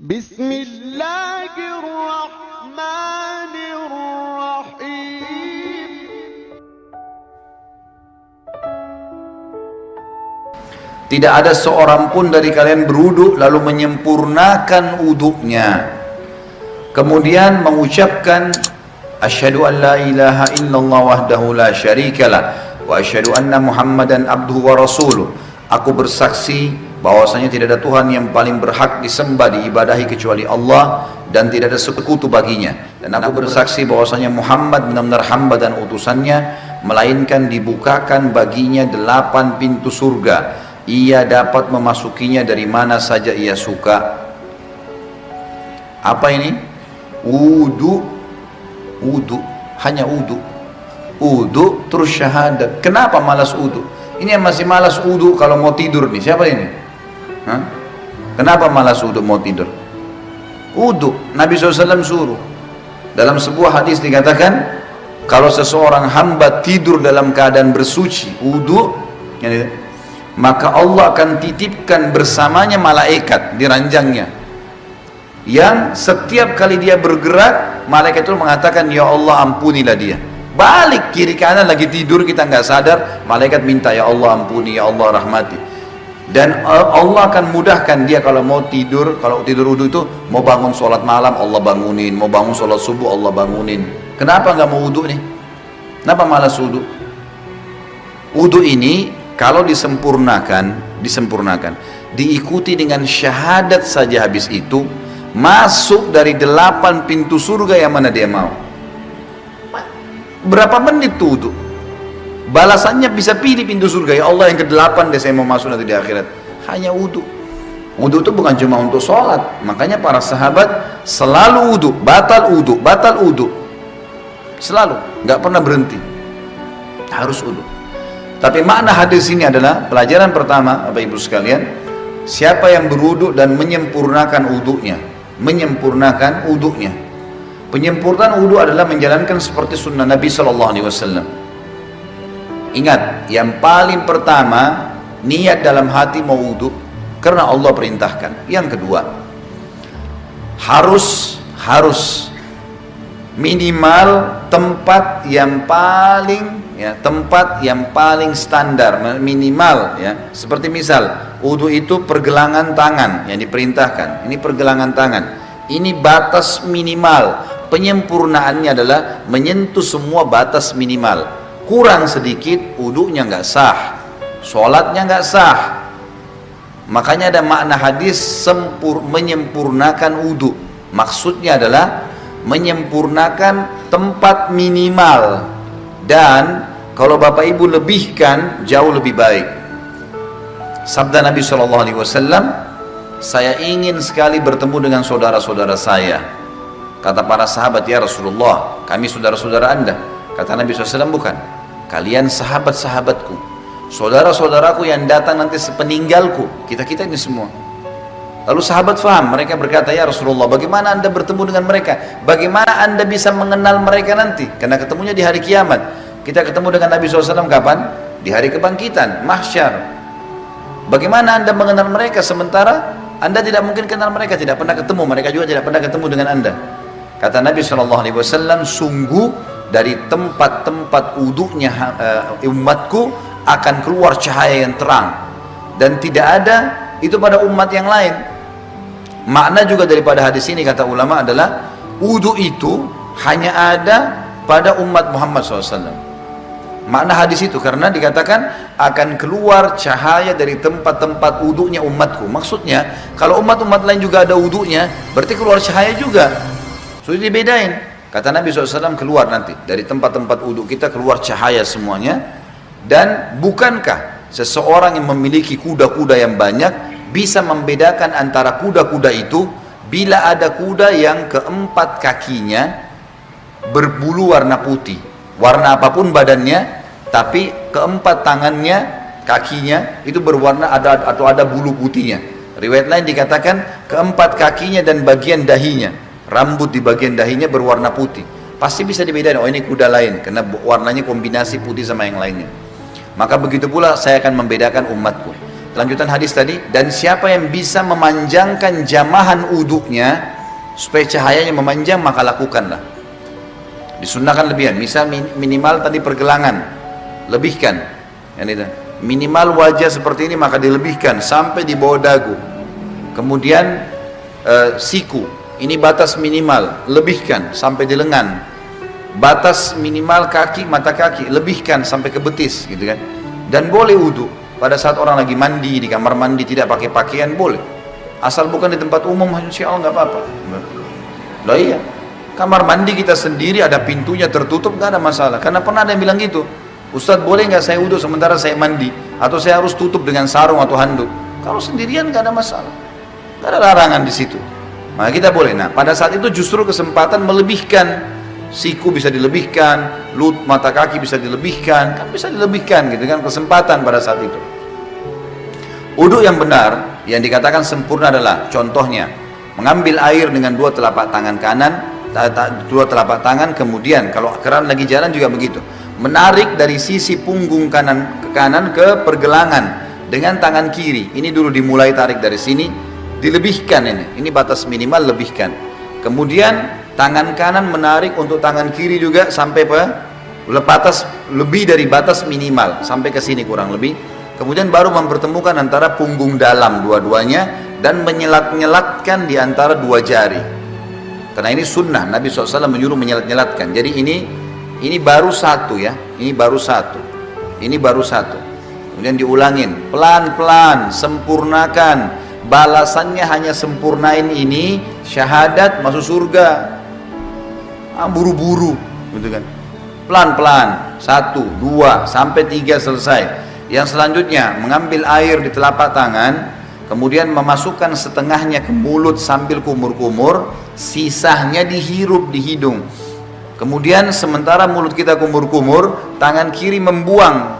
Bismillahirrahmanirrahim. Tidak ada seorang pun dari kalian berwudu lalu menyempurnakan wudunya, kemudian mengucapkan asyhadu an la ilaha illallah wahdahu la syarikalah wa asyhadu anna muhammadan abduhu wa rasuluh. Aku bersaksi bahwasanya tidak ada Tuhan yang paling berhak disembah diibadahi kecuali Allah dan tidak ada sekutu baginya, dan aku bersaksi bahwasanya Muhammad benar-benar hamba dan utusannya, melainkan dibukakan baginya 8 pintu surga, ia dapat memasukinya dari mana saja ia suka. Apa ini? Wudu, hanya wudu, terus syahadat. Kenapa malas wudu? Ini yang masih malas wudu kalau mau tidur nih, siapa ini? Hah? Kenapa malas wudu mau tidur? Wudu, Nabi SAW suruh. Dalam sebuah hadis dikatakan, kalau seseorang hamba tidur dalam keadaan bersuci, wudu, maka Allah akan titipkan bersamanya malaikat di ranjangnya, yang setiap kali dia bergerak, malaikat itu mengatakan, ya Allah ampunilah dia. Balik kiri kanan lagi tidur kita nggak sadar, malaikat minta, ya Allah ampuni, ya Allah rahmati. Dan Allah akan mudahkan dia kalau mau tidur, kalau tidur wudu itu mau bangun sholat malam Allah bangunin, mau bangun sholat subuh Allah bangunin. Kenapa nggak mau wudu nih? Kenapa malas wudu? Wudu ini kalau disempurnakan, diikuti dengan syahadat saja, habis itu masuk dari 8 pintu surga yang mana dia mau. Berapa menit tuh wudu? Balasannya bisa pilih pintu surga, ya Allah yang ke-8 deh saya mau masuk nanti di akhirat. Hanya wudu. Wudu itu bukan cuma untuk sholat, makanya para sahabat selalu wudu, batal wudu, selalu, nggak pernah berhenti, harus wudu. Tapi makna hadis ini adalah pelajaran pertama, Bapak Ibu sekalian, siapa yang berwudu dan menyempurnakan wudunya, penyempurnaan wudu adalah menjalankan seperti sunnah Nabi SAW. Ingat, yang paling pertama niat dalam hati mau wudu karena Allah perintahkan. Yang kedua, harus minimal tempat yang paling standar, minimal ya. Seperti misal wudu itu pergelangan tangan yang diperintahkan, ini pergelangan tangan, ini batas minimal. Penyempurnaannya adalah menyentuh semua batas minimal. Kurang sedikit wudunya nggak sah, sholatnya nggak sah. Makanya ada makna hadis menyempurnakan wudu, maksudnya adalah menyempurnakan tempat minimal. Dan kalau Bapak Ibu lebihkan jauh lebih baik. Sabda Nabi SAW, saya ingin sekali bertemu dengan saudara-saudara saya. Kata para sahabat, ya Rasulullah, kami saudara-saudara Anda. Kata Nabi SAW, bukan, kalian sahabat-sahabatku, saudara-saudaraku yang datang nanti sepeninggalku, kita-kita ini semua. Lalu sahabat faham, mereka berkata, ya Rasulullah, bagaimana Anda bertemu dengan mereka? Bagaimana Anda bisa mengenal mereka nanti? Karena ketemunya di hari kiamat. Kita ketemu dengan Nabi SAW kapan? Di hari kebangkitan, mahsyar. Bagaimana Anda mengenal mereka sementara Anda tidak mungkin kenal mereka, tidak pernah ketemu, mereka juga tidak pernah ketemu dengan Anda? Kata Nabi SAW, sungguh dari tempat-tempat wudunya umatku akan keluar cahaya yang terang, dan tidak ada itu pada umat yang lain. Makna juga daripada hadis ini, kata ulama, adalah wudu itu hanya ada pada umat Muhammad SAW. Makna hadis itu karena dikatakan akan keluar cahaya dari tempat-tempat wudunya umatku. Maksudnya kalau umat-umat lain juga ada wudunya, berarti keluar cahaya juga. Sudah dibedain. Kata Nabi SAW, keluar nanti dari tempat-tempat wudu kita keluar cahaya semuanya. Dan bukankah seseorang yang memiliki kuda-kuda yang banyak bisa membedakan antara kuda-kuda itu bila ada kuda yang keempat kakinya berbulu warna putih, warna apapun badannya, tapi keempat tangannya, kakinya itu berwarna ada bulu putihnya. Riwayat lain dikatakan keempat kakinya dan bagian dahinya, rambut di bagian dahinya berwarna putih. Pasti bisa dibedakan, oh ini kuda lain karena warnanya kombinasi putih sama yang lainnya. Maka begitu pula saya akan membedakan umatku. lanjutan hadis tadi, dan siapa yang bisa memanjangkan jamahan uduknya supaya cahayanya memanjang, maka lakukanlah. Disunnahkan lebihan, misal minimal tadi pergelangan, lebihkan. Yang itu. Minimal wajah seperti ini maka dilebihkan sampai di bawah dagu. Kemudian siku, ini batas minimal, lebihkan sampai di lengan. Batas minimal kaki, mata kaki, lebihkan sampai ke betis, gitu kan. Dan boleh wudu pada saat orang lagi mandi, di kamar mandi tidak pakai pakaian boleh, asal bukan di tempat umum, insya Allah nggak apa-apa. Lah iya, kamar mandi kita sendiri ada pintunya tertutup nggak ada masalah. Karena pernah ada yang bilang gitu, Ustadz boleh nggak saya wudu sementara saya mandi, atau saya harus tutup dengan sarung atau handuk? Kalau sendirian nggak ada masalah, nggak ada larangan di situ. Maka kita boleh. Nah pada saat itu justru kesempatan melebihkan, siku bisa dilebihkan, mata kaki bisa dilebihkan, kan bisa dilebihkan gitu kan, kesempatan pada saat itu. Wudu yang benar, yang dikatakan sempurna adalah contohnya mengambil air dengan dua telapak tangan kanan, dua telapak tangan, kemudian kalau keran lagi jalan juga begitu, menarik dari sisi punggung kanan ke kanan ke pergelangan dengan tangan kiri. Ini dulu dimulai tarik dari sini, dilebihkan ini batas minimal, lebihkan. Kemudian tangan kanan menarik untuk tangan kiri juga sampai batas lebih dari batas minimal sampai ke sini kurang lebih. Kemudian baru mempertemukan antara punggung dalam dua-duanya dan menyelat-nyelatkan di antara dua jari. Karena ini sunnah, Nabi SAW menyuruh menyelat-nyelatkan. Jadi ini baru satu ya, ini baru satu, ini baru satu. Kemudian diulangin pelan-pelan, sempurnakan. Balasannya hanya sempurnain ini, syahadat masuk surga. Buru-buru gitu kan, pelan-pelan, 1, 2 sampai 3 selesai. Yang selanjutnya mengambil air di telapak tangan, kemudian memasukkan setengahnya ke mulut sambil kumur-kumur, sisanya dihirup di hidung. Kemudian sementara mulut kita kumur-kumur, tangan kiri membuang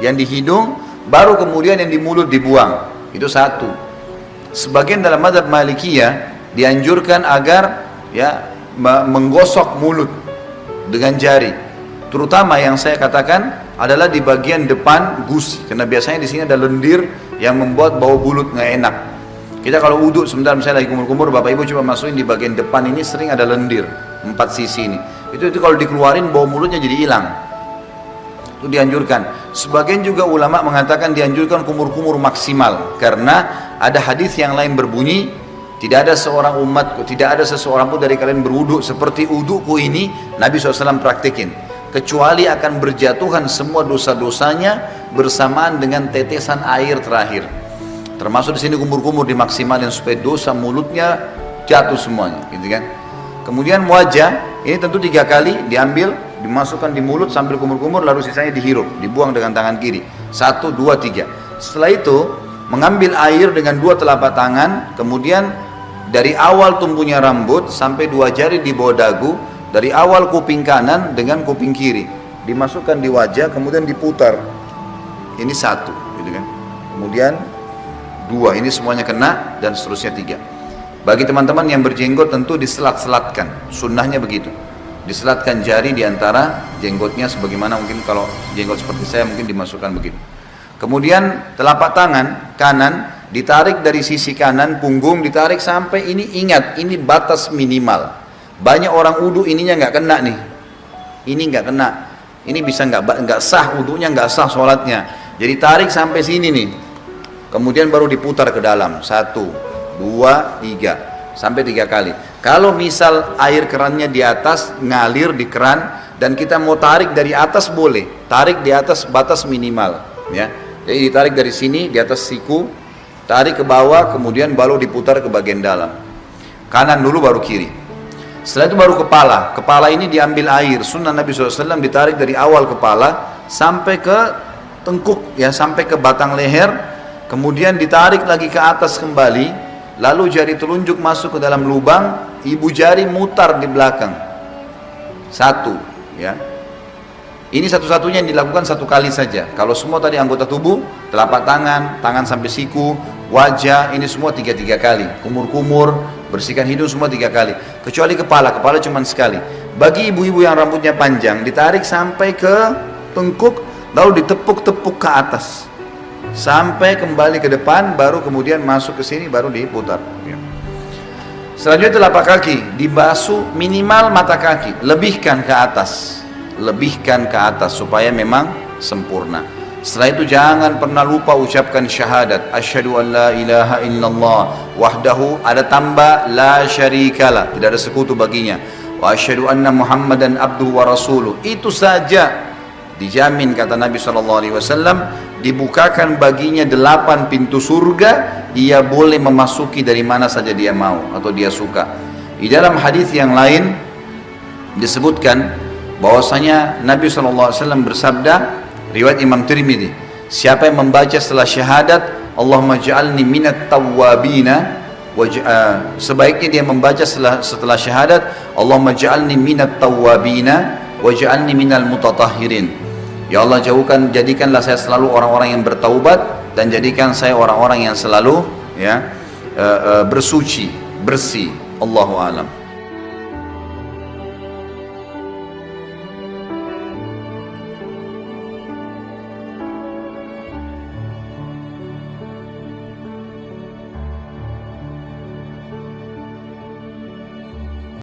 yang di hidung, baru kemudian yang di mulut dibuang. Itu satu. Sebagian dalam mazhab Malikiyah dianjurkan agar ya menggosok mulut dengan jari. Terutama yang saya katakan adalah di bagian depan gusi, karena biasanya di sini ada lendir yang membuat bau mulut nggak enak. Kita kalau wudhu sebentar misalnya lagi kumur-kumur, bapak ibu coba masukin di bagian depan ini sering ada lendir 4 sisi ini. Itu kalau dikeluarin bau mulutnya jadi hilang. Itu dianjurkan. Sebagian juga ulama mengatakan dianjurkan kumur-kumur maksimal, karena ada hadis yang lain berbunyi, tidak ada seorang umatku, tidak ada seseorang pun dari kalian berwudu seperti wuduku ini, Nabi SAW praktikin, kecuali akan berjatuhan semua dosa-dosanya bersamaan dengan tetesan air terakhir. Termasuk di sini kumur-kumur dimaksimalin supaya dosa mulutnya jatuh semuanya, gitu kan. Kemudian wajah ini tentu 3 kali diambil, dimasukkan di mulut sambil kumur-kumur, lalu sisanya dihirup, dibuang dengan tangan kiri. 1, 2, 3. Setelah itu mengambil air dengan 2 telapak tangan, kemudian dari awal tumbuhnya rambut sampai 2 jari di bawah dagu, dari awal kuping kanan dengan kuping kiri, dimasukkan di wajah, kemudian diputar. Ini 1, gitu kan. Kemudian 2, ini semuanya kena, dan seterusnya 3. Bagi teman-teman yang berjenggot tentu diselat-selatkan, sunnahnya begitu. Diselatkan jari di antara jenggotnya, sebagaimana mungkin kalau jenggot seperti saya mungkin dimasukkan begitu. Kemudian telapak tangan kanan ditarik dari sisi kanan punggung, ditarik sampai ini, ingat ini batas minimal. Banyak orang wudu ininya nggak kena nih, ini nggak kena, ini bisa nggak sah wudunya, nggak sah sholatnya. Jadi tarik sampai sini nih, kemudian baru diputar ke dalam. 1, 2, 3 sampai 3 kali. Kalau misal air kerannya di atas, ngalir di keran, dan kita mau tarik dari atas boleh, tarik di atas batas minimal ya. Jadi ditarik dari sini di atas siku, tarik ke bawah, kemudian baru diputar ke bagian dalam. Kanan dulu baru kiri. Setelah itu baru kepala. Kepala ini diambil air, sunnah Nabi SAW ditarik dari awal kepala sampai ke tengkuk ya, sampai ke batang leher, kemudian ditarik lagi ke atas kembali. Lalu jari telunjuk masuk ke dalam lubang, ibu jari mutar di belakang. 1 ya. Ini satu-satunya yang dilakukan 1 kali saja. Kalau semua tadi anggota tubuh, telapak tangan, tangan sampai siku, wajah, ini semua 3 kali. Kumur-kumur, bersihkan hidung semua 3 kali. Kecuali kepala cuma sekali. Bagi ibu-ibu yang rambutnya panjang, ditarik sampai ke tengkuk, lalu ditepuk-tepuk ke atas. sampai kembali ke depan, baru kemudian masuk ke sini, baru diputar. Ya. Selanjutnya telapak kaki dibasuh minimal mata kaki, lebihkan ke atas, supaya memang sempurna. Setelah itu jangan pernah lupa ucapkan syahadat, asyhadu an la ilaha illallah wahdahu, ada tambah la syarikalah, tidak ada sekutu baginya, wa asyhadu anna muhammadan abduhu wa rasuluh. Itu saja dijamin, kata Nabi SAW, dibukakan baginya 8 pintu surga, ia boleh memasuki dari mana saja dia mau atau dia suka. Di dalam hadis yang lain disebutkan bahwasanya Nabi SAW bersabda, riwayat Imam Tirmidzi, siapa yang membaca setelah syahadat Allahumma ja'alni minat tawwabina, sebaiknya dia membaca setelah syahadat Allahumma ja'alni minat tawwabina waj'alni minal mutatahhirin. Ya Allah, jadikanlah saya selalu orang-orang yang bertaubat, dan jadikan saya orang-orang yang selalu bersuci, bersih. Allahu a'lam.